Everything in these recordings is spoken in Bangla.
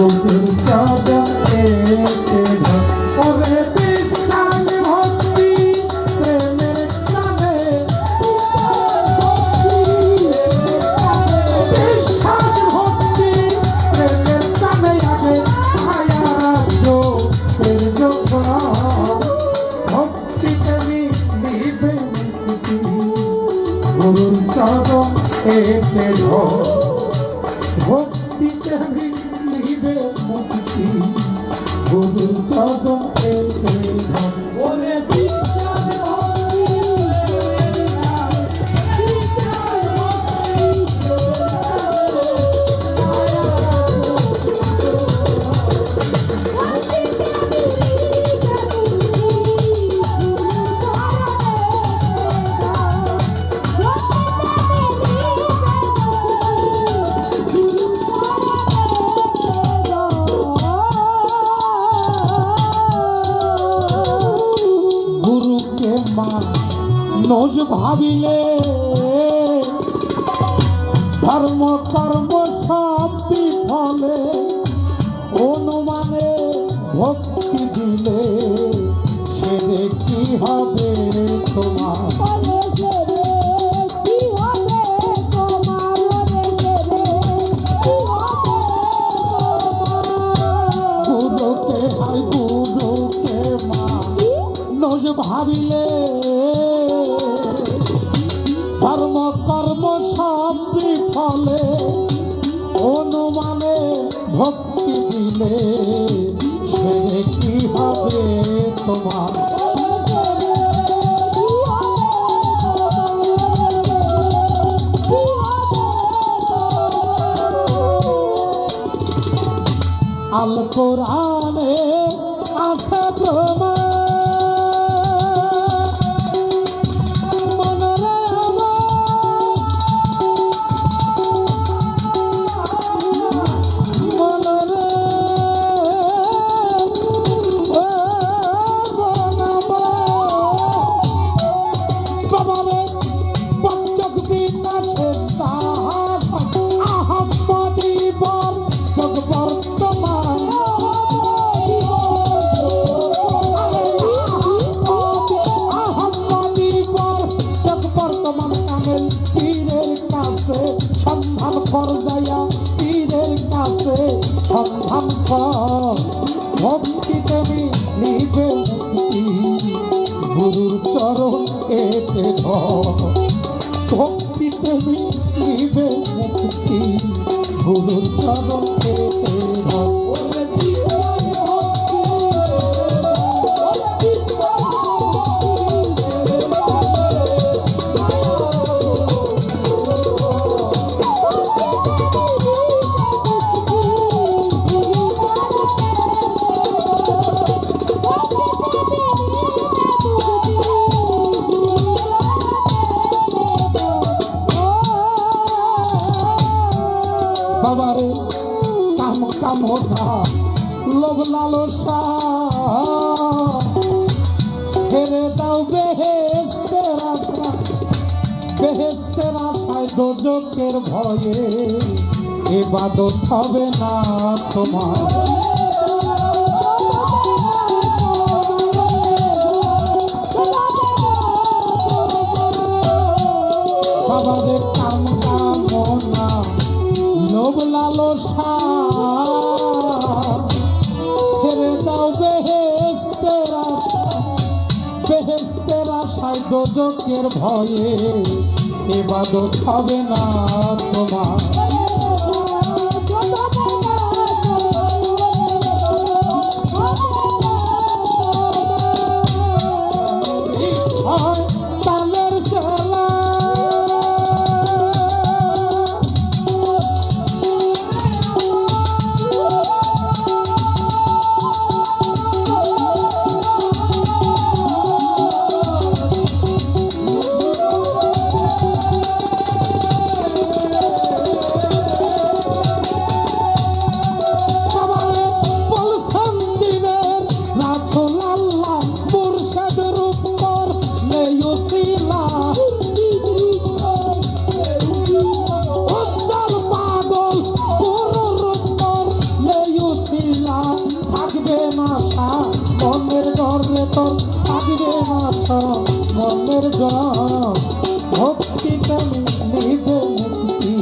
বন্ধুর চরণে ওরে বিশ্বাস ভক্তি প্রেমের নামে বিশ্বাস ভক্তি প্রেমের নামে আগে আয়ার্য প্রেম ভক্তিতে নিবে মুক্তি গুরুর চরণ এতে ভক্তিতে নিবে মুক্তি গুরুর চরণ এতে ওরে বিশ্বাস ভক্তি মানুষ ভাবিলে ধর্ম কর্ম সব বিফলে অনুমানে ভক্তি দিলে সেরে কি হবে তোমার গুরুকে হাই গুরুকে মানুষ ভাবিলে ধর্ম কর্ম সব বিফলে অনুমানে ভক্তি দিলে সে কি হবে তোমার আল কোরআনে আছে প্রমাণ সন্ধান কর যাইয়া পীরের কাছে সন্ধান কর ভক্তি তুমি নিবে মুক্তি গুরুর চরণ এতে ভক্তি তুমি নিবে মুক্তি গুরুর চরণ এতে বাবারে কাম কামনা লোভ লালসা ছেড়ে দাও বেহেশতের আশা বেহেশতের আশায় দোজকের ভয়ে ইবাদত হবে না তোমার বাবারে কাম কামনা লোভ লালসা ছেড়ে দাও বেহেশতের আশায় দোজকের ভয়ে ইবাদত হবে না তোমার থাকবে না মনের ঘরে তোর থাকবে না মনের ঘর ভক্তিটা নিবে মুক্তি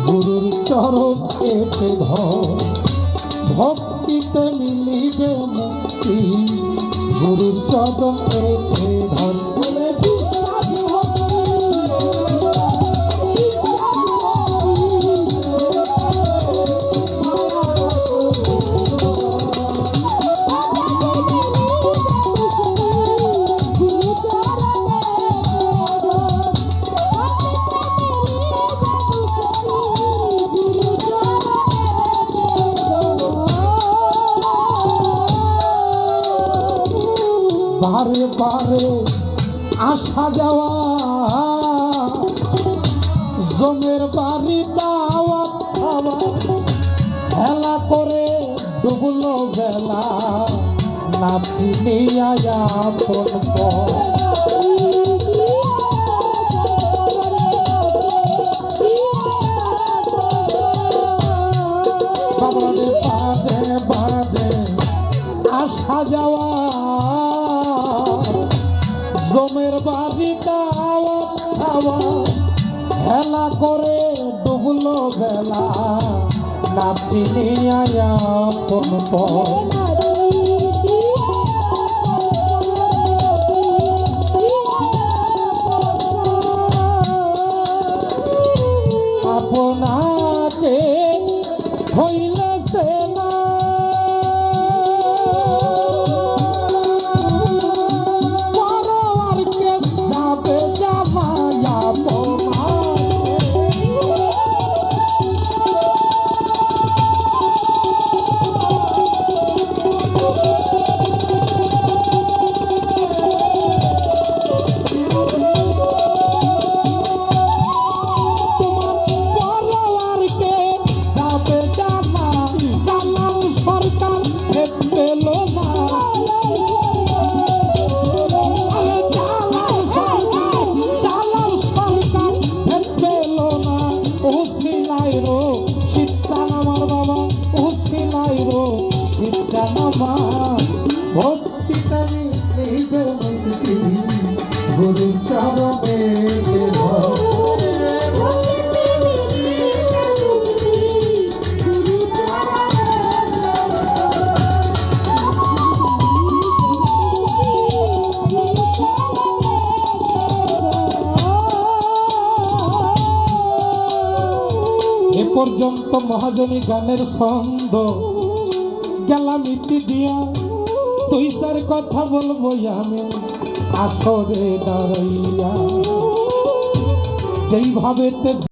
গুরুর চরণ এসে ধর ভক্তিতে মিলিবে মুক্তি গুরুর চরণ এসে ধর বারে বারে আসা যাওয়া জমের বাড়ি দাওয়াত খাওয়া হেলা করে ডুবলো বেলা নাচি নিয়া বাবারে বাদে বাদে আসা যাওয়া জমের বাড়ি খাওয়া হেলা করে ডুবলো বেলা নাচি নিয়া আপনাকে হইলে সেনা ভক্তিটা নিবে মুক্তি গুরু চরণে এ পর্যন্ত মহাজনী গানের ছন্দ গেলাম ইতি দিয়া তুই স্যার কথা বলবো আমি আসরে দাঁড়াইয়া যেইভাবে